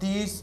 30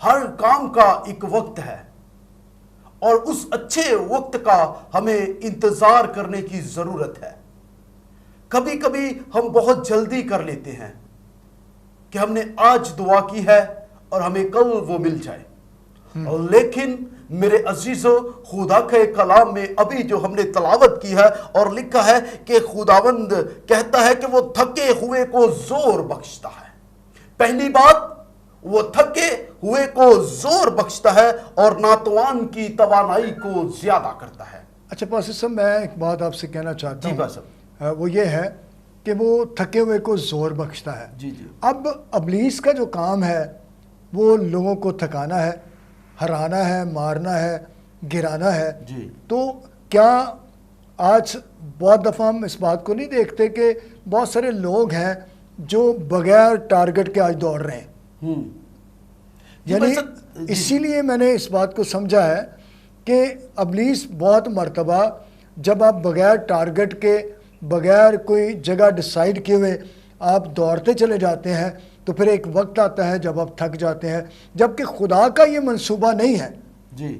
ہر کام کا ایک وقت ہے اور اس اچھے وقت کا ہمیں انتظار کرنے کی ضرورت ہے. کبھی کبھی ہم بہت جلدی کر لیتے ہیں کہ ہم نے آج دعا کی ہے اور ہمیں کل وہ مل جائے. لیکن میرے عزیزو خدا کے کلام میں ابھی جو ہم نے تلاوت کی ہے اور لکھا ہے کہ خداوند کہتا ہے کہ وہ تھکے ہوئے کو زور بخشتا ہے. پہلی بات، وہ تھکے ہوئے کو زور بخشتا ہے اور ناتوان کی توانائی کو زیادہ کرتا ہے. اچھا پاسٹر صاحب، میں ایک بات آپ سے کہنا چاہتا ہوں. پاسٹر. وہ یہ ہے کہ وہ تھکے ہوئے کو زور بخشتا ہے. جی. اب ابلیس کا جو کام ہے وہ لوگوں کو تھکانا ہے، ہرانا ہے، مارنا ہے، گرانا ہے. جی. تو کیا آج بہت دفعہ ہم اس بات کو نہیں دیکھتے کہ بہت سارے لوگ ہیں جو بغیر ٹارگٹ کے آج دوڑ رہے ہیں؟ یعنی اسی لیے میں نے اس بات کو سمجھا ہے کہ ابلیس بہت مرتبہ جب آپ بغیر ٹارگٹ کے، بغیر کوئی جگہ ڈیسائیڈ کیے ہوئے آپ دوڑتے چلے جاتے ہیں تو پھر ایک وقت آتا ہے جب آپ تھک جاتے ہیں، جبکہ خدا کا یہ منصوبہ نہیں ہے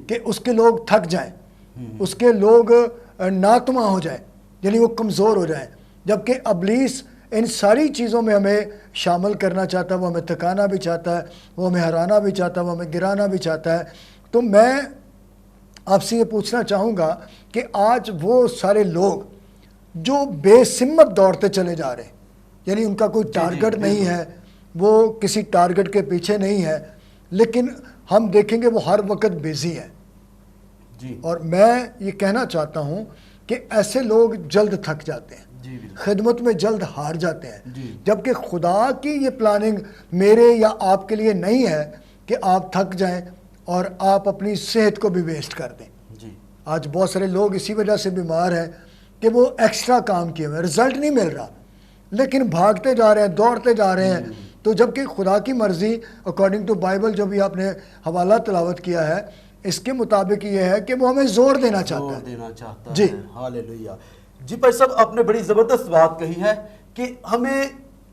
کہ اس کے لوگ تھک جائیں، اس کے لوگ ناتواں ہو جائیں، یعنی وہ کمزور ہو جائیں. جبکہ ابلیس ان ساری چیزوں میں ہمیں شامل کرنا چاہتا ہے. وہ ہمیں تھکانا بھی چاہتا ہے، وہ ہمیں ہرانا بھی چاہتا ہے، وہ ہمیں گرانا بھی چاہتا ہے. تو میں آپ سے یہ پوچھنا چاہوں گا کہ آج وہ سارے لوگ جو بے سمت دوڑتے چلے جا رہے ہیں، یعنی ان کا کوئی ٹارگٹ نہیں ہے، وہ کسی ٹارگٹ کے پیچھے نہیں ہے، لیکن ہم دیکھیں گے وہ ہر وقت بیزی ہے. اور میں یہ کہنا چاہتا ہوں کہ ایسے لوگ جلد تھک جاتے ہیں، خدمت میں جلد ہار جاتے ہیں. جبکہ خدا کی یہ پلاننگ میرے یا آپ کے لیے نہیں ہے کہ آپ تھک جائیں اور آپ اپنی صحت کو بھی ویسٹ کر دیں. آج بہت سارے لوگ اسی وجہ سے بیمار ہیں کہ وہ ایکسٹرا کام کیے ہوئے، رزلٹ نہیں مل رہا، لیکن بھاگتے جا رہے ہیں، دوڑتے جا رہے ہیں. تو جبکہ خدا کی مرضی اکارڈنگ ٹو بائبل جو بھی آپ نے حوالہ تلاوت کیا ہے، اس کے مطابق یہ ہے کہ وہ ہمیں زور دینا چاہتا ہے. جی ہاللیلویہ. جی بھائی صاحب، آپ نے بڑی زبردست بات کہی ہے کہ ہمیں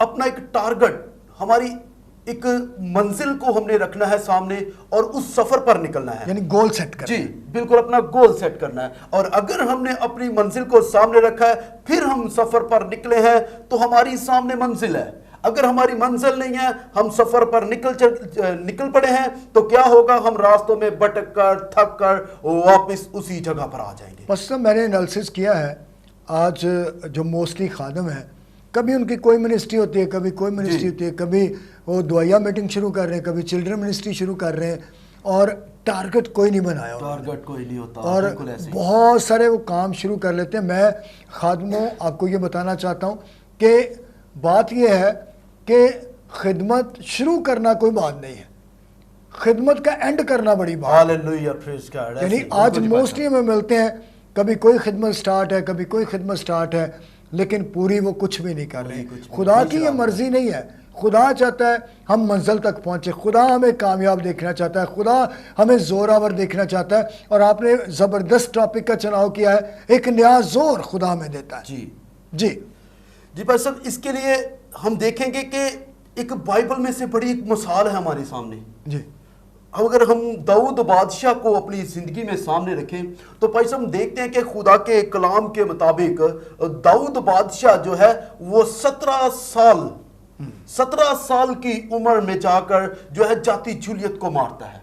اپنا ایک ٹارگٹ، ہماری ایک منزل کو ہم نے رکھنا ہے سامنے اور اس سفر پر نکلنا ہے، یعنی گول سیٹ کرنا. جی بالکل، اپنا گول سیٹ کرنا ہے. اور اگر ہم نے اپنی منزل کو سامنے رکھا ہے، پھر ہم سفر پر نکلے ہیں تو ہماری سامنے منزل ہے. اگر ہماری منزل نہیں ہے، ہم سفر پر نکل پڑے ہیں، تو کیا ہوگا؟ ہم راستوں میں بھٹک کر، تھک کر واپس اسی جگہ پر آ جائیں گے. بس میں نے انالیسس کیا ہے، آج جو موسٹلی خادم ہیں، کبھی ان کی کوئی منسٹری ہوتی ہے، کبھی کوئی منسٹری ہوتی ہے، کبھی وہ دعائیہ میٹنگ شروع کر رہے ہیں، کبھی چلڈرن منسٹری شروع کر رہے ہیں، اور ٹارگٹ کوئی نہیں بنایا، ٹارگٹ کوئی نہیں ہوتا، اور بہت سارے وہ کام شروع کر لیتے ہیں. میں خادموں آپ کو یہ بتانا چاہتا ہوں کہ بات یہ ہے کہ خدمت شروع کرنا کوئی بات نہیں ہے، خدمت کا اینڈ کرنا بڑی بات ہے. یعنی آج موسٹلی ہمیں ملتے ہیں، کبھی کوئی خدمت سٹارٹ ہے، کبھی کوئی خدمت سٹارٹ ہے، لیکن پوری وہ کچھ بھی نہیں کر رہے. خدا کی یہ مرضی نہیں ہے. خدا چاہتا ہے ہم منزل تک پہنچے، خدا ہمیں کامیاب دیکھنا چاہتا ہے، خدا ہمیں زوراور دیکھنا چاہتا ہے. اور آپ نے زبردست ٹاپک کا چناؤ کیا ہے، ایک نیا زور خدا ہمیں دیتا ہے. جی بھائی صاحب، اس کے لیے ہم دیکھیں گے کہ ایک بائبل میں سے بڑی ایک مثال ہے ہمارے سامنے. جی اگر ہم داؤد بادشاہ کو اپنی زندگی میں سامنے رکھیں تو بھائی صاحب ہم دیکھتے ہیں کہ خدا کے کلام کے مطابق داؤد بادشاہ جو ہے وہ 17 سال کی عمر میں جا کر جو ہے جاتی جولیت کو مارتا ہے.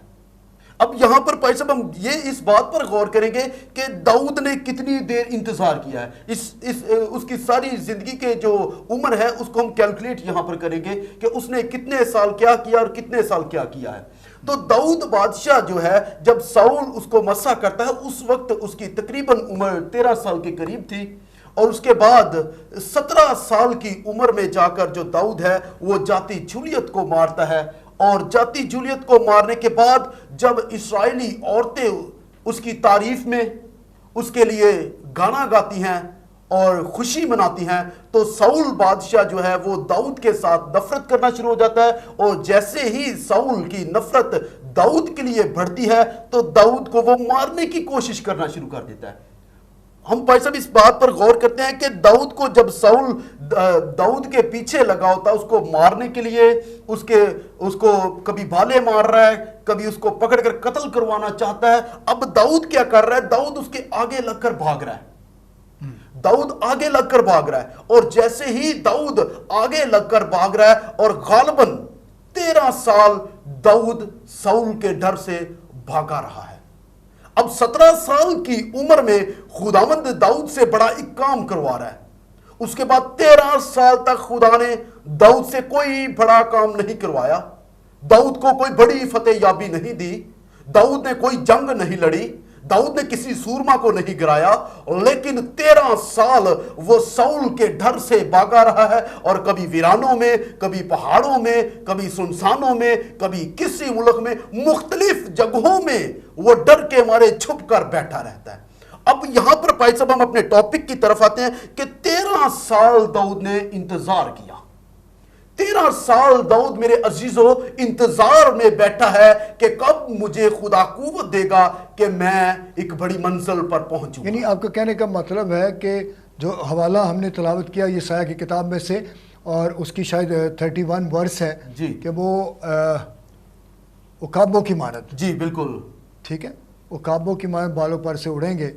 اب یہاں پر بھائی صاحب ہم یہ اس بات پر غور کریں گے کہ داؤد نے کتنی دیر انتظار کیا ہے. اس کی ساری زندگی کے جو عمر ہے اس کو ہم کیلکولیٹ یہاں پر کریں گے کہ اس نے کتنے سال کیا کیا اور کتنے سال کیا کیا ہے. تو داؤد بادشاہ جو ہے جب ساؤل اس کو مسح کرتا ہے اس وقت اس کی تقریباً عمر 13 سال کے قریب تھی، اور اس کے بعد 17 سال کی عمر میں جا کر جو داؤد ہے وہ جاتی جولیت کو مارتا ہے. اور جاتی جولیت کو مارنے کے بعد جب اسرائیلی عورتیں اس کی تعریف میں اس کے لیے گانا گاتی ہیں اور خوشی مناتی ہیں، تو ساؤل بادشاہ جو ہے وہ داؤد کے ساتھ نفرت کرنا شروع ہو جاتا ہے. اور جیسے ہی ساؤل کی نفرت داؤد کے لیے بڑھتی ہے تو داؤد کو وہ مارنے کی کوشش کرنا شروع کر دیتا ہے. ہم بھائی صاحب اس بات پر غور کرتے ہیں کہ داؤد کو جب ساؤل داؤد کے پیچھے لگا ہوتا ہے اس کو مارنے کے لیے، اس کو کبھی بھالے مار رہا ہے، کبھی اس کو پکڑ کر قتل کروانا چاہتا ہے، اب داؤد کیا کر رہا ہے؟ داؤد اس کے آگے لگ کر بھاگ رہا ہے، داؤد آگے لگ کر بھاگ رہا ہے، اور جیسے ہی داؤد آگے لگ کر بھاگ رہا ہے، اور غالباً 13 سال داؤد ساؤل کے ڈر سے بھاگا رہا ہے۔ اب 17 سال کی عمر میں خداوند داؤد سے بڑا ایک کام کروا رہا ہے۔ اس کے بعد 13 سال تک خدا نے داؤد سے کوئی بڑا کام نہیں کروایا، داؤد کو کوئی بڑی فتح یابی نہیں دی، داؤد نے کوئی جنگ نہیں لڑی، داؤد نے کسی سورما کو نہیں گرایا، لیکن 13 سال وہ ساؤل کے ڈر سے بھاگا رہا ہے، اور کبھی ویرانوں میں، کبھی پہاڑوں میں، کبھی سنسانوں میں، کبھی کسی ملک میں، مختلف جگہوں میں وہ ڈر کے مارے چھپ کر بیٹھا رہتا ہے۔ اب یہاں پر بھائی صاحب ہم اپنے ٹاپک کی طرف آتے ہیں کہ 13 سال داؤد نے انتظار کیا۔ 13 سال داؤد میرے عزیزو انتظار میں بیٹھا ہے کہ کب مجھے خدا قوت دے گا کہ میں ایک بڑی منزل پر پہنچوں۔ یعنی آپ کا کہنے کا مطلب ہے کہ جو حوالہ ہم نے تلاوت کیا یسایہ کی کتاب میں سے، اور اس کی شاید 31 ورس ہے جی کہ وہ عقابوں کی مانند، جی بالکل ٹھیک ہے، عقابوں کی مانند بالوں پر سے اڑیں گے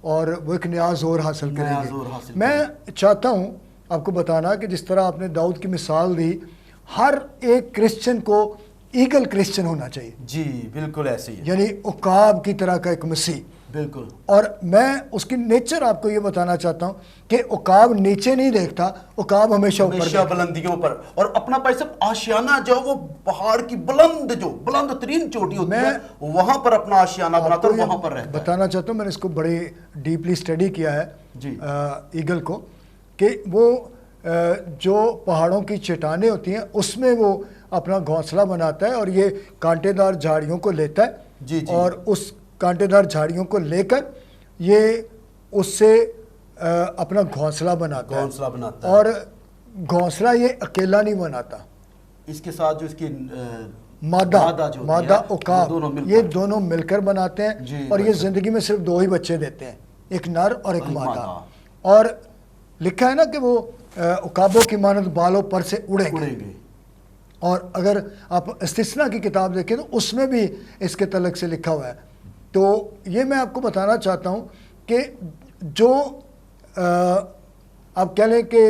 اور وہ ایک نیا زور حاصل کریں نیا گے۔ زور حاصل میں چاہتا ہوں آپ کو بتانا کہ جس طرح آپ نے داؤد کی مثال دی، ہر ایک کرسچن کو ایگل کرسچن ہونا چاہیے، جی بالکل ایسے ہی ہے، یعنی عقاب کی طرح کا ایک مسیح۔ بالکل۔ اور میں اس کی نیچر آپ کو یہ بتانا چاہتا ہوں کہ عقاب نیچے نہیں دیکھتا، عقاب ہمیشہ اوپر ہمیشہ دیکھتا۔ بلندیوں پر، اور اپنا بھائی صاحب آشیانہ جو وہ پہاڑ کی بلند ترین چوٹی ہوتی ہے، وہاں پر اپنا آشیانہ بناتا ہے، وہاں پر رہتا ہے۔ بتانا چاہتا ہوں، میں نے اس کو بڑی ڈیپلی اسٹڈی کیا ہے جی ایگل کو، کہ وہ جو پہاڑوں کی چٹانیں ہوتی ہیں اس میں وہ اپنا گھونسلہ بناتا ہے، اور یہ کانٹے دار جھاڑیوں کو لیتا ہے، جی جی، اور اس کانٹے دار جھاڑیوں کو لے کر یہ اس سے اپنا گھونسلہ بناتا ہے، گھونسلہ بناتا ہے، اور گھونسلہ یہ اکیلا نہیں بناتا، اس کے ساتھ جو اس کی مادہ جو عقاب، یہ دونوں مل کر بناتے ہیں، جی، اور یہ بس زندگی میں صرف 2 ہی بچے دیتے ہیں، ایک نر اور ایک مادہ۔ مادہ۔ اور لکھا ہے نا کہ وہ عقابوں کی مانند بالوں پر سے اڑیں گے۔ اور اگر آپ استثنا کی کتاب دیکھیں تو اس میں بھی اس کے تعلق سے لکھا ہوا ہے۔ تو یہ میں آپ کو بتانا چاہتا ہوں کہ جو آپ کہہ لیں کہ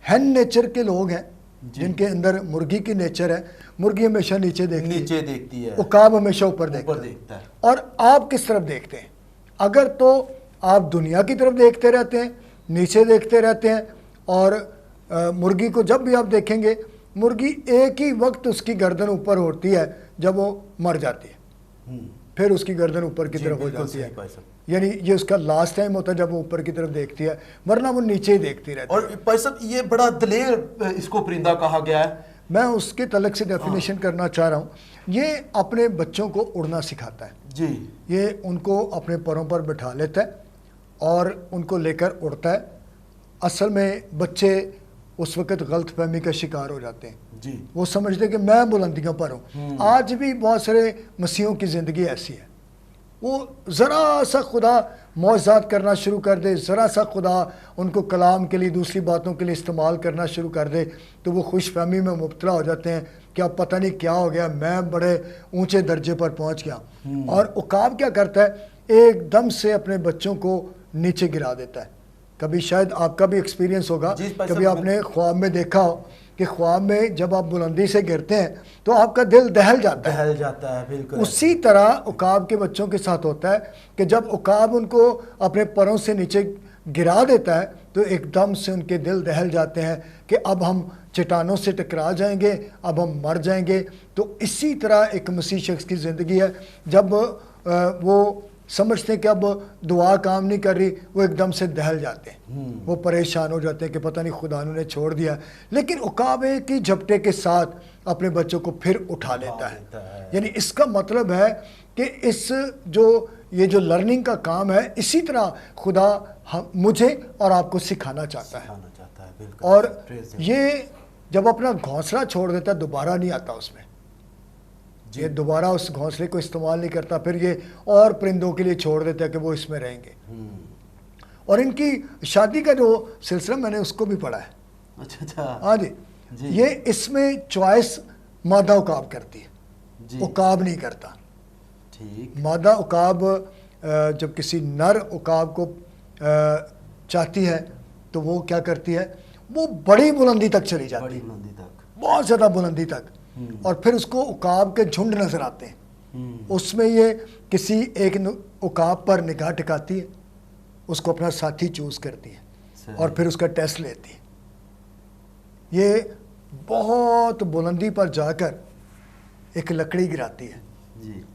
ہین نیچر کے لوگ ہیں، جن کے اندر مرغی کی نیچر ہے، مرغی ہمیشہ نیچے دیکھتی ہے، عقاب ہمیشہ اوپر دیکھتا ہے۔ اور آپ کس طرف دیکھتے ہیں؟ اگر تو آپ دنیا کی طرف دیکھتے رہتے ہیں، نیچے دیکھتے رہتے ہیں، اور مرغی کو جب بھی آپ دیکھیں گے، مرغی ایک ہی وقت اس کی گردن اوپر ہوتی ہے جب وہ مر جاتی ہے، پھر اس کی گردن اوپر کی طرف ہو جاتی ہے، یعنی یہ اس کا لاسٹ ٹائم ہوتا ہے جب وہ اوپر کی طرف دیکھتی ہے، ورنہ وہ نیچے ہی دیکھتی رہتی ہے۔ اور بھائی صاحب یہ بڑا دلیر اس کو پرندہ کہا گیا ہے۔ میں اس کے تعلق سے ڈیفینیشن کرنا چاہ رہا ہوں، یہ اپنے بچوں کو اڑنا سکھاتا ہے، جی یہ ان کو اپنے پروں پر بٹھا لیتا ہے اور ان کو لے کر اڑتا ہے۔ اصل میں بچے اس وقت غلط فہمی کا شکار ہو جاتے ہیں، جی، وہ سمجھتے کہ میں بلندیوں پر ہوں۔ آج بھی بہت سارے مسیحوں کی زندگی ایسی ہے، وہ ذرا سا خدا معجزات کرنا شروع کر دے، ذرا سا خدا ان کو کلام کے لیے دوسری باتوں کے لیے استعمال کرنا شروع کر دے تو وہ خوش فہمی میں مبتلا ہو جاتے ہیں کہ اب پتہ نہیں کیا ہو گیا، میں بڑے اونچے درجے پر پہنچ گیا۔ اور عقاب کیا کرتا ہے؟ ایک دم سے اپنے بچوں کو نیچے گرا دیتا ہے۔ کبھی شاید آپ کا بھی ایکسپیرینس ہوگا، کبھی آپ نے خواب میں دیکھا ہو کہ خواب میں جب آپ بلندی سے گرتے ہیں تو آپ کا دل دہل جاتا ہے، بالکل اسی طرح عقاب کے بچوں کے ساتھ ہوتا ہے کہ جب عقاب ان کو اپنے پروں سے نیچے گرا دیتا ہے تو ایک دم سے ان کے دل دہل جاتے ہیں کہ اب ہم چٹانوں سے ٹکرا جائیں گے، اب ہم مر جائیں گے۔ تو اسی طرح ایک مسیح شخص کی زندگی ہے، جب وہ سمجھتے ہیں کہ اب دعا کام نہیں کر رہی، وہ ایک دم سے دہل جاتے ہیں، وہ پریشان ہو جاتے ہیں کہ پتہ نہیں خدا نے چھوڑ دیا۔ لیکن عقاب ایک ہی جھپٹے کے ساتھ اپنے بچوں کو پھر اٹھا لیتا ہے۔ یعنی اس کا مطلب ہے کہ یہ جو لرننگ کا کام ہے، اسی طرح خدا مجھے اور آپ کو سکھانا چاہتا ہے، اور یہ جب اپنا گھونسلہ چھوڑ دیتا ہے دوبارہ نہیں آتا اس میں، یہ دوبارہ اس گھونسلے کو استعمال نہیں کرتا, پھر یہ اور پرندوں کے لیے چھوڑ دیتا ہے کہ وہ اس میں رہیں گے. اور ان کی شادی کا جو سلسلہ میں نے اس کو بھی پڑھا ہے. اچھا ہاں جی, یہ اس میں چوائس مادہ عقاب کرتی ہے, عقاب نہیں کرتا. مادہ عقاب جب کسی نر عقاب کو چاہتی ہے تو وہ کیا کرتی ہے, وہ بڑی بلندی تک چلی جاتی ہے, بہت زیادہ بلندی تک, اور پھر اس کو عقاب کے جھنڈ نظر آتے ہیں. اس میں یہ کسی ایک عقاب پر نگاہ ٹکاتی ہے, اس کو اپنا ساتھی چوز کرتی ہے اور پھر اس کا ٹیسٹ لیتی ہے. یہ بہت بلندی پر جا کر ایک لکڑی گراتی ہے,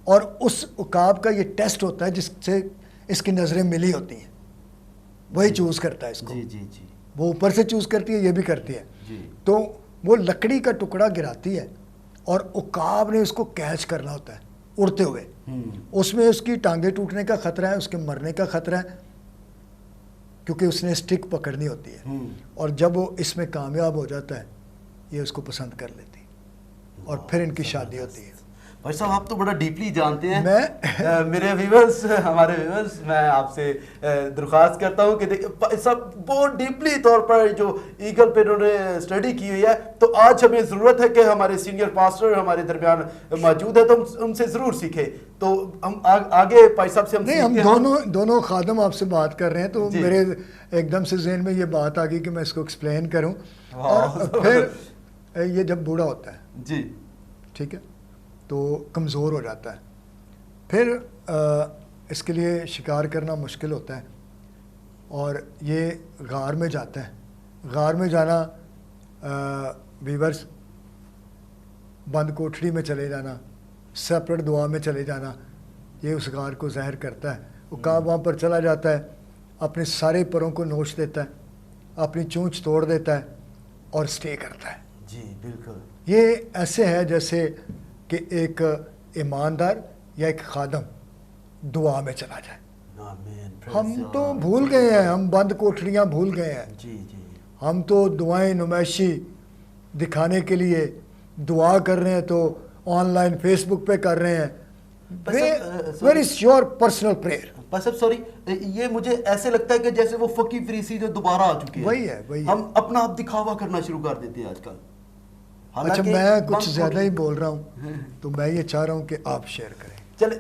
اور اس عقاب کا یہ ٹیسٹ ہوتا ہے جس سے اس کی نظریں ملی ہوتی ہیں, وہی چوز کرتا ہے اس کو. وہ اوپر سے چوز کرتی ہے, یہ بھی کرتی ہے. تو وہ لکڑی کا ٹکڑا گراتی ہے اور عقاب نے اس کو کیچ کرنا ہوتا ہے اڑتے ہوئے. اس میں اس کی ٹانگیں ٹوٹنے کا خطرہ ہے, اس کے مرنے کا خطرہ ہے, کیونکہ اس نے اسٹک پکڑنی ہوتی ہے. اور جب وہ اس میں کامیاب ہو جاتا ہے, یہ اس کو پسند کر لیتی اور پھر ان کی شادی ہوتی ہے. بھائی صاحب آپ تو بڑا ڈیپلی جانتے ہیں. میرے ویورز, ہمارے ویورز, میں آپ سے درخواست کرتا ہوں کہ سب بہت ڈیپلی طور پر جو ایگل پہ انہوں نے اسٹڈی کی ہوئی ہے, تو آج ہمیں ضرورت ہے کہ ہمارے سینئر پاسٹر ہمارے درمیان موجود ہے تو ہم ان سے ضرور سیکھیں. تو ہم آگے بھائی صاحب سے ہم دونوں خادم آپ سے بات کر رہے ہیں, تو میرے ایک دم سے ذہن میں یہ بات آ گئی کہ میں اس کو ایکسپلین کروں. اور پھر یہ جب بوڑھا ہوتا ہے, جی ٹھیک ہے, تو کمزور ہو جاتا ہے, پھر اس کے لیے شکار کرنا مشکل ہوتا ہے, اور یہ غار میں جاتا ہے. غار میں جانا, ویورز, بند کوٹھڑی میں چلے جانا, سیپریٹ دعا میں چلے جانا, یہ اس غار کو زہر کرتا ہے. عقاب وہاں پر چلا جاتا ہے, اپنے سارے پروں کو نوچ دیتا ہے, اپنی چونچ توڑ دیتا ہے اور اسٹے کرتا ہے. جی بالکل. یہ ایسے ہے جیسے کہ ایک ایماندار یا ایک خادم دعا میں چلا جائے. ہم تو بھول گئے ہیں, ہم بند کوٹھڑیاں بھول گئے ہیں. جی جی, ہم تو دعائیں نمائشی دکھانے کے لیے دعا کر رہے ہیں, تو آن لائن فیس بک پہ کر رہے ہیں. Where is your personal prayer? بس اب سوری, یہ مجھے ایسے لگتا ہے کہ جیسے وہ فقی فریسی جو دوبارہ آ چکے ہیں, وہی ہے, وہی ہے. ہم اپنا آپ دکھاوا کرنا شروع کر دیتے ہیں آج کل. اچھا, میں کچھ زیادہ ہی بول رہا ہوں, تو میں یہ چاہ رہا ہوں کہ آپ شیئر کریں. چلے,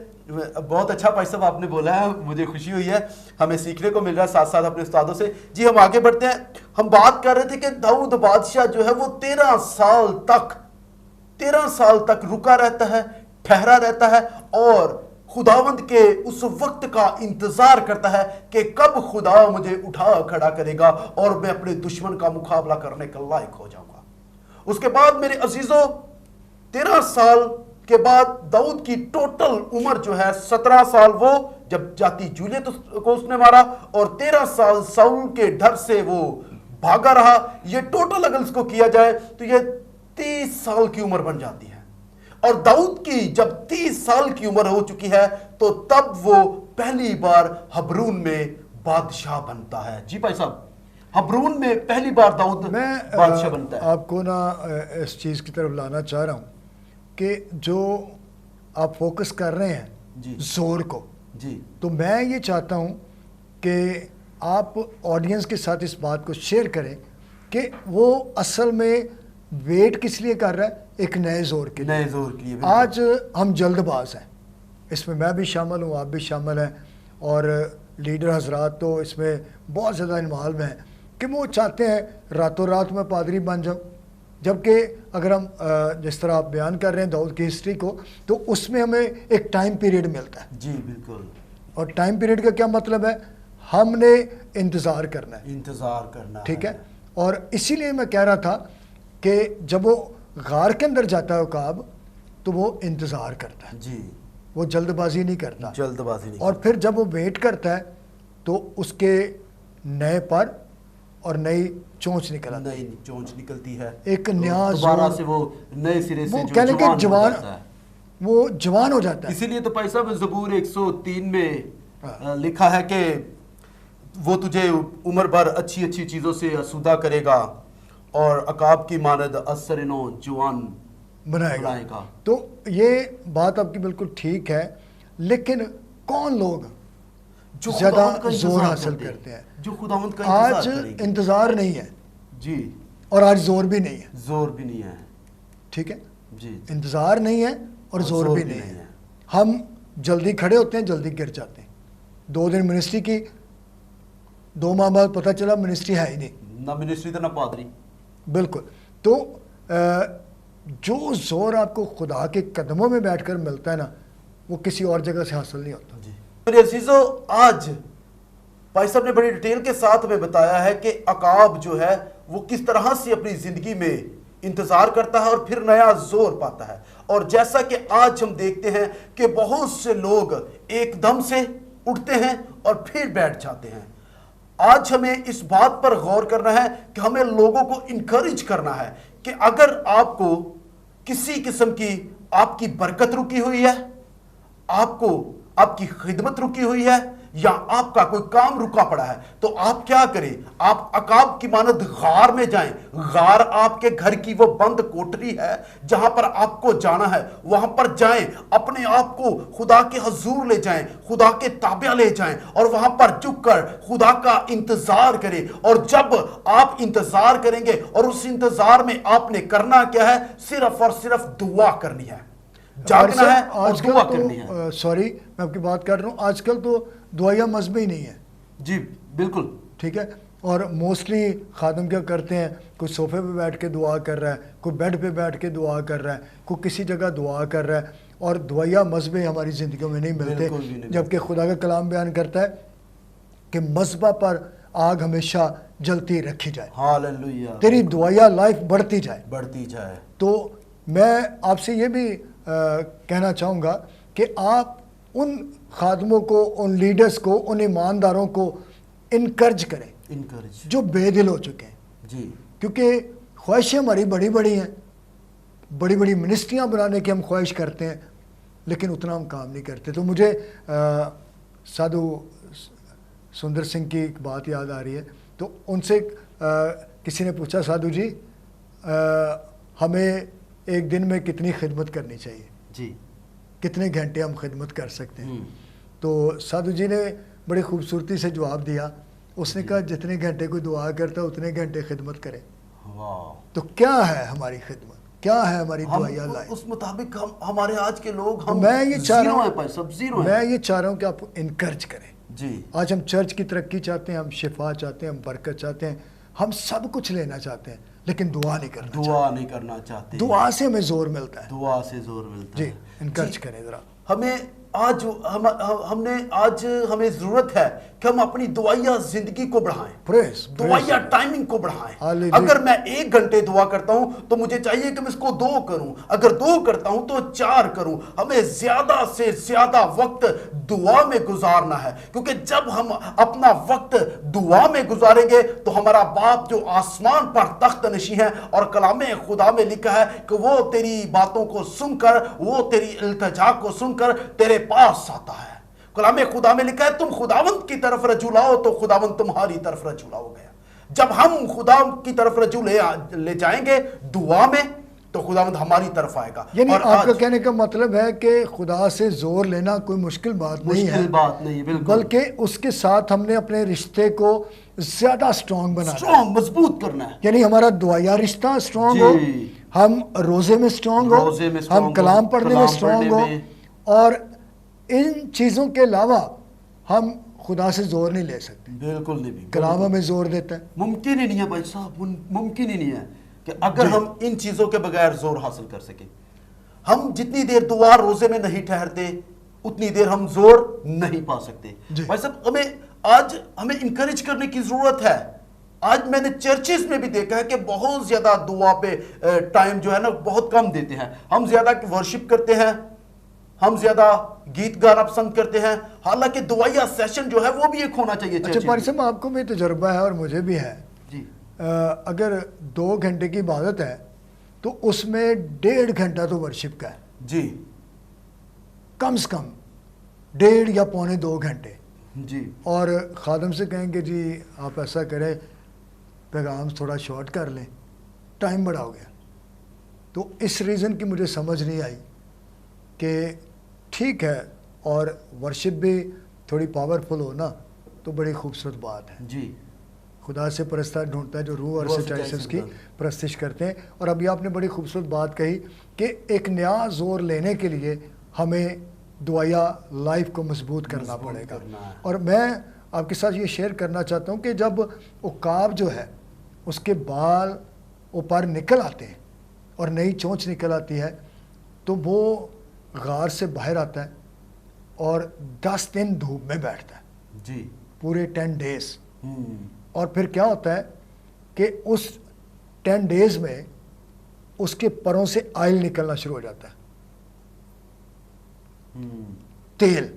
بہت اچھا بھائی صاحب آپ نے بولا ہے, مجھے خوشی ہوئی ہے, ہمیں سیکھنے کو مل رہا ہے ساتھ ساتھ اپنے استادوں سے. جی ہم آگے بڑھتے ہیں. ہم بات کر رہے تھے کہ داؤد بادشاہ جو ہے وہ 13 سال تک رکا رہتا ہے, ٹھہرا رہتا ہے, اور خداوند کے اس وقت کا انتظار کرتا ہے کہ کب خدا مجھے اٹھا کھڑا کرے گا اور میں اپنے دشمن کا مقابلہ کرنے کا لائق ہو جاؤں گا. اس کے بعد میرے عزیزوں, 13 سال کے بعد داؤد کی ٹوٹل عمر جو ہے 17 سال, وہ جب جاتی جولیت کو اس نے مارا, اور 13 سال ساؤل کے ڈر سے وہ بھاگا رہا. یہ ٹوٹل اگر اس کو کیا جائے تو یہ 30 سال کی عمر بن جاتی ہے. اور داؤد کی جب 30 سال کی عمر ہو چکی ہے تو تب وہ پہلی بار ہبرون میں بادشاہ بنتا ہے. جی بھائی صاحب, ہبرون میں پہلی بار داؤد بادشاہ بنتا ہے. میں آپ کو نا اس چیز کی طرف لانا چاہ رہا ہوں کہ جو آپ فوکس کر رہے ہیں زور کو, جی, تو میں یہ چاہتا ہوں کہ آپ آڈینس کے ساتھ اس بات کو شیئر کریں کہ وہ اصل میں ویٹ کس لیے کر رہا ہے, ایک نئے زور کے لیے. آج ہم جلد باز ہیں, اس میں بھی شامل ہوں, آپ بھی شامل ہیں, اور لیڈر حضرات تو اس میں بہت زیادہ انوالو ہیں کہ وہ چاہتے ہیں راتوں رات میں پادری بن جاؤں. جبکہ اگر ہم جس طرح آپ بیان کر رہے ہیں داؤد کی ہسٹری کو, تو اس میں ہمیں ایک ٹائم پیریڈ ملتا ہے. جی بالکل. اور ٹائم پیریڈ کا کیا مطلب ہے, ہم نے انتظار کرنا ہے, ٹھیک ہے. اور اسی لیے میں کہہ رہا تھا کہ جب وہ غار کے اندر جاتا ہے عقاب, تو وہ انتظار کرتا ہے. جی, وہ جلد بازی نہیں کرتا. جلد بازی نہیں. اور پھر جب وہ ویٹ کرتا ہے تو اس کے نئے پر اور نئی چونچ نکلتی ہے, ایک نیا دوبارہ سے وہ نئے سرے سے وہ جوان ہو جاتا ہے. اسی لیے تو بھائی صاحب زبور 103 میں لکھا ہے کہ وہ تجھے عمر بھر اچھی اچھی چیزوں سے آسودہ کرے گا, اور عقاب کی مانند اثر نو جوان بنائے بنائے گا. گا. تو یہ بات آپ کی بالکل ٹھیک ہے، لیکن کون لوگ جو زیادہ خداوند کا زور انتظار حاصل کرتے کرتے ہیں؟ جو خداوند کا آج انتظار کریں گے. انتظار نہیں ہے جی اور آج زور بھی نہیں ہے. زور بھی نہیں ہے. ٹھیک ہے، جی انتظار نہیں ہے اور زور بھی نہیں ہے. ہم جلدی کھڑے ہوتے ہیں، جلدی گر جاتے ہیں. 2 دن منسٹری کی، 2 ماہ بعد پتہ چلا منسٹری ہے ہی نہیں. نہ منسٹری تو نہ پادری. بالکل. تو جو زور آپ کو خدا کے قدموں میں بیٹھ کر ملتا ہے نا، وہ کسی اور جگہ سے حاصل نہیں ہوتا. جی میرے عزیزو، آج بھائی صاحب نے بڑی ڈیٹیل کے ساتھ ہمیں بتایا ہے کہ عقاب جو ہے وہ کس طرح سے اپنی زندگی میں انتظار کرتا ہے اور پھر نیا زور پاتا ہے. اور جیسا کہ آج ہم دیکھتے ہیں کہ بہت سے لوگ ایک دم سے اٹھتے ہیں اور پھر بیٹھ جاتے ہیں. آج ہمیں اس بات پر غور کرنا ہے کہ ہمیں لوگوں کو انکریج کرنا ہے کہ اگر آپ کو کسی قسم کی آپ کی برکت رکی ہوئی ہے، آپ کو آپ کی خدمت رکی ہوئی ہے، یا آپ کا کوئی کام رکا پڑا ہے، تو آپ کیا کریں؟ آپ عقاب کی مانند غار میں جائیں. غار آپ کے گھر کی وہ بند کوٹری ہے جہاں پر آپ کو جانا ہے. وہاں پر جائیں، اپنے آپ کو خدا کے حضور لے جائیں، خدا کے تابع لے جائیں اور وہاں پر جھک کر خدا کا انتظار کریں. اور جب آپ انتظار کریں گے، اور اس انتظار میں آپ نے کرنا کیا ہے؟ صرف اور صرف دعا کرنی ہے، جاگنا ہے اور آج کل دعا کرنی ہے. تو سوری میں آپ کی بات کر رہا ہوں، آج کل تو دعائیہ مذہب ہی نہیں ہے. جی بالکل. ٹھیک ہے. اور موسٹلی خادم کیا کرتے ہیں، کوئی صوفے پہ بیٹھ کے دعا کر رہا ہے، کوئی بیڈ پہ بیٹھ کے دعا کر رہا ہے، کوئی کسی جگہ دعا کر رہا ہے، اور دعائیہ مذہب ہماری زندگیوں میں نہیں ملتے. بالکل بھی نہیں. جبکہ خدا کا کلام بیان کرتا ہے کہ مذبح پر آگ ہمیشہ جلتی رکھی جائے، ہاللویہ، تیری دعائیہ لائف بڑھتی جائے. بڑھتی جائے. تو میں آپ سے یہ بھی کہنا چاہوں گا کہ آپ ان خادموں کو، ان لیڈرز کو، ان ایمانداروں کو انکرج کریں انکریج. جو بے دل ہو چکے ہیں. جی کیونکہ خواہشیں ہماری بڑی بڑی ہیں، بڑی بڑی منسٹریاں بنانے کی ہم خواہش کرتے ہیں، لیکن اتنا ہم کام نہیں کرتے. تو مجھے سادھو سندر سنگھ کی ایک بات یاد آ رہی ہے. تو ان سے کسی نے پوچھا، سادھو جی ہمیں ایک دن میں کتنی خدمت کرنی چاہیے، جی کتنے گھنٹے ہم خدمت کر سکتے ہیں؟ تو سادھو جی نے بڑی خوبصورتی سے جواب دیا. اس نے کہا جتنے گھنٹے کوئی دعا کرتا ہے اتنے گھنٹے خدمت کرے. واہ. تو کیا ہے ہماری خدمت، کیا ہے ہماری دعائیہ لائف؟ اس مطابق ہمارے آج کے لوگ ہم میں یہ چاہ رہا زیرو ہیں، ہوں، بھائی صاحب زیرو ہیں. میں یہ چاہ رہا ہوں کہ آپ انکرج کریں. جی آج ہم چرچ کی ترقی چاہتے ہیں، ہم شفا چاہتے ہیں، ہم برکت چاہتے ہیں، ہم سب کچھ لینا چاہتے ہیں، لیکن دعا نہیں کرنا چاہتے. دعا نہیں کرنا چاہتے. دعا سے ہمیں زور ملتا ہے. دعا سے زور ملتا ہے. جی انکرج کریں ذرا. ہمیں آج ہمیں ضرورت ہے کہ ہم اپنی دعائیہ زندگی کو بڑھائیں، پریز دعائیہ ٹائمنگ کو بڑھائیں. Hallelujah. اگر میں 1 گھنٹے دعا کرتا ہوں تو مجھے چاہیے کہ میں اس کو 2 کروں، اگر 2 کرتا ہوں تو 4 کروں. ہمیں زیادہ سے زیادہ وقت دعا میں گزارنا ہے، کیونکہ جب ہم اپنا وقت دعا میں گزاریں گے تو ہمارا باپ جو آسمان پر تخت نشین ہے، اور کلام خدا میں لکھا ہے کہ وہ تیری باتوں کو سن کر، وہ تیری التجا کو سن کر تیرے پاس آتا ہے. کلام خدا میں لکھا ہے تم خداوند کی طرف رجوع لاؤ تو خداوند تمہاری طرف رجوع لاؤ گے. جب ہم خدا کی طرف رجوع لے جائیں گے دعا میں تو خداوند ہماری طرف آئے گا. یعنی اور آپ کا کہنے کا مطلب ہے کہ خدا سے زور لینا کوئی مشکل بات نہیں ہے، مشکل بات نہیں، بالکل، بلکہ اس کے ساتھ ہم نے اپنے رشتے کو زیادہ سٹرونگ بنانا ہے، اسٹرانگ مضبوط کرنا ہے. یعنی ہمارا دعائیہ رشتہ سٹرونگ جی. ہو، ہم روزے میں سٹرونگ ہو، روزے میں ہم strong ہو، کلام پڑھنے میں کلام سٹرونگ ہو، پڑھنے میں. اور ان چیزوں کے علاوہ ہم خدا سے زور نہیں لے سکتے. بالکل نہیں. کلام ہمیں زور دیتا ہے. ممکن ہی نہیں ہے بھائی صاحب، ممکن ہی نہیں ہے کہ اگر ہم ان چیزوں کے بغیر زور حاصل کر سکیں. ہم جتنی دیر دعا روزے میں نہیں ٹھہرتے اتنی دیر ہم زور نہیں پا سکتے. بھائی صاحب آج ہمیں انکریج کرنے کی ضرورت ہے. آج میں نے چرچز میں بھی دیکھا ہے کہ بہت زیادہ دعا پہ ٹائم جو ہے نا بہت کم دیتے ہیں. ہم زیادہ ورشپ کرتے ہیں، ہم زیادہ گیت گانا پسند کرتے ہیں، حالانکہ دعائیہ سیشن جو ہے وہ بھی ایک ہونا چاہیے. اچھا پاری صاحب، آپ کو بھی تجربہ ہے اور مجھے بھی ہے. جی اگر 2 گھنٹے کی عبادت ہے تو اس میں 1.5 گھنٹہ تو ورشپ کا ہے. جی کم سے کم 1.5 یا 1.25 گھنٹے. جی اور خادم سے کہیں کہ جی آپ ایسا کریں پیغام تھوڑا شارٹ کر لیں، ٹائم بڑا ہو گیا. تو اس ریزن کی مجھے سمجھ نہیں آئی کہ ٹھیک ہے اور ورشپ بھی تھوڑی پاورفل ہو نا تو بڑی خوبصورت بات ہے. جی خدا سے پرستار ڈھونڈتا ہے جو روح اور روح اور سچائی سے سچائی اس سے کی بتا. پرستش کرتے ہیں. اور ابھی آپ نے بڑی خوبصورت بات کہی کہ ایک نیا زور لینے کے لیے ہمیں دعائیا لائف کو مضبوط کرنا مضبوط پڑے گا. کرنا ہے. اور میں آپ کے ساتھ یہ شیئر کرنا چاہتا ہوں کہ جب عقاب جو ہے اس کے بال اوپر نکل آتے ہیں اور نئی چونچ نکل آتی ہے تو وہ غار سے باہر آتا ہے اور 10 دن دھوپ میں بیٹھتا ہے جی پورے 10 ڈیز. ہوں اور پھر کیا ہوتا ہے کہ اس 10 ڈیز میں اس کے پروں سے آئل نکلنا شروع ہو جاتا ہے, ہوں تیل.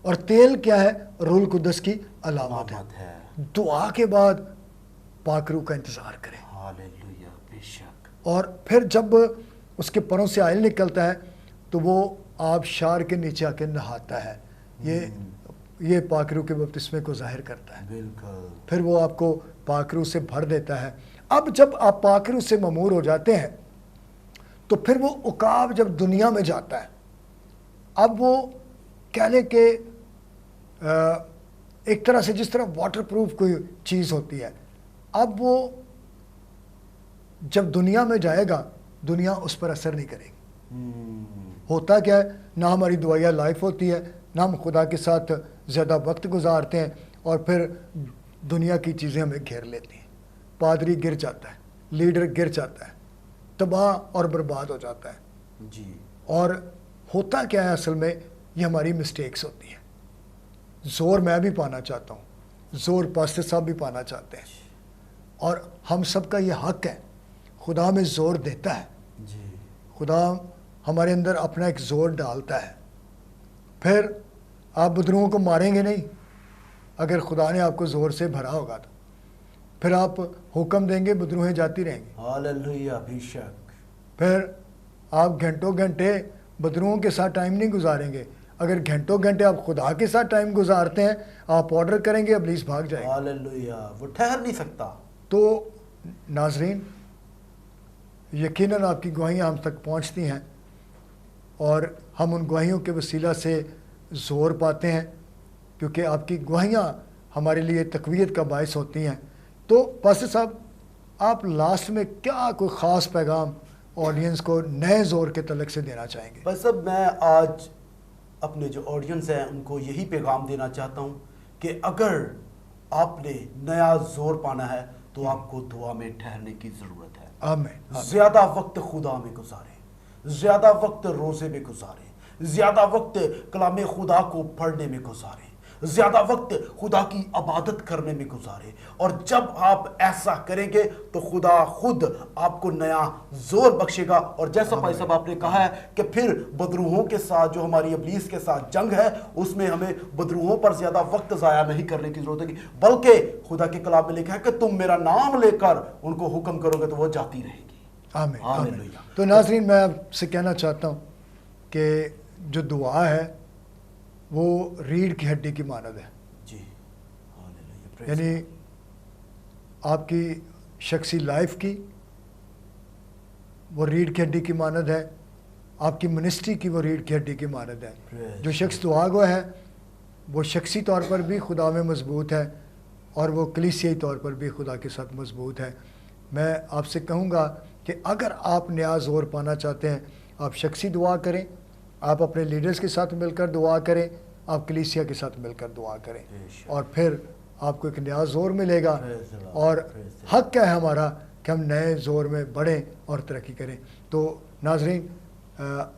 اور تیل کیا ہے؟ روح القدس کی علامت ہے. دعا کے بعد پاک روح کا انتظار کریں. ہاللیلویا بے شک. اور پھر جب اس کے پروں سے آئل نکلتا ہے تو وہ آبشار کے نیچے آ کے نہاتا ہے. یہ پاک روح کے بپتسمے کو ظاہر کرتا ہے. بالکل. پھر وہ آپ کو پاک روح سے بھر دیتا ہے. اب جب آپ پاک روح سے ممور ہو جاتے ہیں تو پھر وہ عقاب جب دنیا میں جاتا ہے, اب وہ کہہ لیں کہ ایک طرح سے جس طرح واٹر پروف کوئی چیز ہوتی ہے, اب وہ جب دنیا میں جائے گا دنیا اس پر اثر نہیں کرے گی. ہوتا کیا ہے, نہ ہماری دعائیا لائف ہوتی ہے, نہ ہم خدا کے ساتھ زیادہ وقت گزارتے ہیں, اور پھر دنیا کی چیزیں ہمیں گھیر لیتی ہیں. پادری گر جاتا ہے, لیڈر گر جاتا ہے, تباہ اور برباد ہو جاتا ہے. جی. اور ہوتا کیا ہے اصل میں, یہ ہماری مسٹیکس ہوتی ہیں. زور میں بھی پانا چاہتا ہوں, زور پاسٹر صاحب بھی پانا چاہتے ہیں, اور ہم سب کا یہ حق ہے. خدا ہمیں زور دیتا ہے, جی. خدا ہمارے اندر اپنا ایک زور ڈالتا ہے. پھر آپ بدروؤں کو ماریں گے نہیں اگر خدا نے آپ کو زور سے بھرا ہوگا تو. پھر آپ حکم دیں گے بدروہیں جاتی رہیں گی. ہاللیلویا بے شک. پھر آپ گھنٹوں گھنٹے بدروؤں کے ساتھ ٹائم نہیں گزاریں گے. اگر گھنٹوں گھنٹے آپ خدا کے ساتھ ٹائم گزارتے ہیں, آپ آرڈر کریں گے, ابلیس بھاگ جائے گا. ہاللیلویا, وہ ٹھہر نہیں سکتا. تو ناظرین, یقیناً آپ کی گواہیاں ہم تک پہنچتی ہیں اور ہم ان گواہیوں کے وسیلہ سے زور پاتے ہیں, کیونکہ آپ کی گواہیاں ہمارے لیے تقویت کا باعث ہوتی ہیں. تو پاسٹر صاحب, آپ لاسٹ میں کیا کوئی خاص پیغام آڈینس کو نئے زور کے تعلق سے دینا چاہیں گے؟ بس اب میں آج اپنے جو آڈینس ہیں ان کو یہی پیغام دینا چاہتا ہوں کہ اگر آپ نے نیا زور پانا ہے تو آپ کو دعا میں ٹھہرنے کی ضرورت ہے. آمین. زیادہ وقت خدا میں گزاریں, زیادہ وقت روزے میں گزاریں, زیادہ وقت کلام خدا کو پڑھنے میں گزاریں, زیادہ وقت خدا کی عبادت کرنے میں گزاریں. اور جب آپ ایسا کریں گے تو خدا خود آپ کو نیا زور بخشے گا. اور جیسا بھائی صاحب آپ نے کہا ہے کہ پھر بدروہوں کے ساتھ جو ہماری ابلیس کے ساتھ جنگ ہے اس میں ہمیں بدروہوں پر زیادہ وقت ضائع نہیں کرنے کی ضرورت ہے, بلکہ خدا کے کلام میں لکھا ہے کہ تم میرا نام لے کر ان کو حکم کرو گے تو وہ جاتی رہے گی. آمین. آمین. ہاللیلویا. تو ناظرین, میں آپ سے کہنا چاہتا ہوں کہ جو دعا ہے وہ ریڑھ کی ہڈی کی مانند ہے. جی. ہاللیلویا. یعنی آپ کی شخصی لائف کی وہ ریڑھ کی ہڈی کی مانند ہے, آپ کی منسٹری کی وہ ریڑھ کی ہڈی کی مانند ہے. جو شخص دعا گو ہے وہ شخصی طور پر بھی خدا میں مضبوط ہے اور وہ کلیسیائی طور پر بھی خدا کے ساتھ مضبوط ہے. میں آپ سے کہوں گا کہ اگر آپ نیا زور پانا چاہتے ہیں, آپ شخصی دعا کریں, آپ اپنے لیڈرز کے ساتھ مل کر دعا کریں, آپ کلیسیا کے ساتھ مل کر دعا کریں, اور پھر آپ کو ایک نیا زور ملے گا. اور حق ہے ہمارا کہ ہم نئے زور میں بڑھیں اور ترقی کریں. تو ناظرین,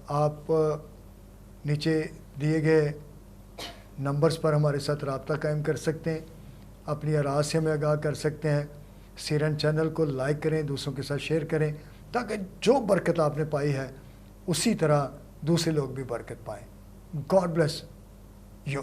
آپ نیچے دیے گئے نمبرز پر ہمارے ساتھ رابطہ قائم کر سکتے ہیں, اپنی آراز سے ہمیں آگاہ کر سکتے ہیں. سیرن چینل کو لائک کریں, دوسروں کے ساتھ شیئر کریں, تاکہ جو برکت آپ نے پائی ہے اسی طرح دوسرے لوگ بھی برکت پائیں. God bless you.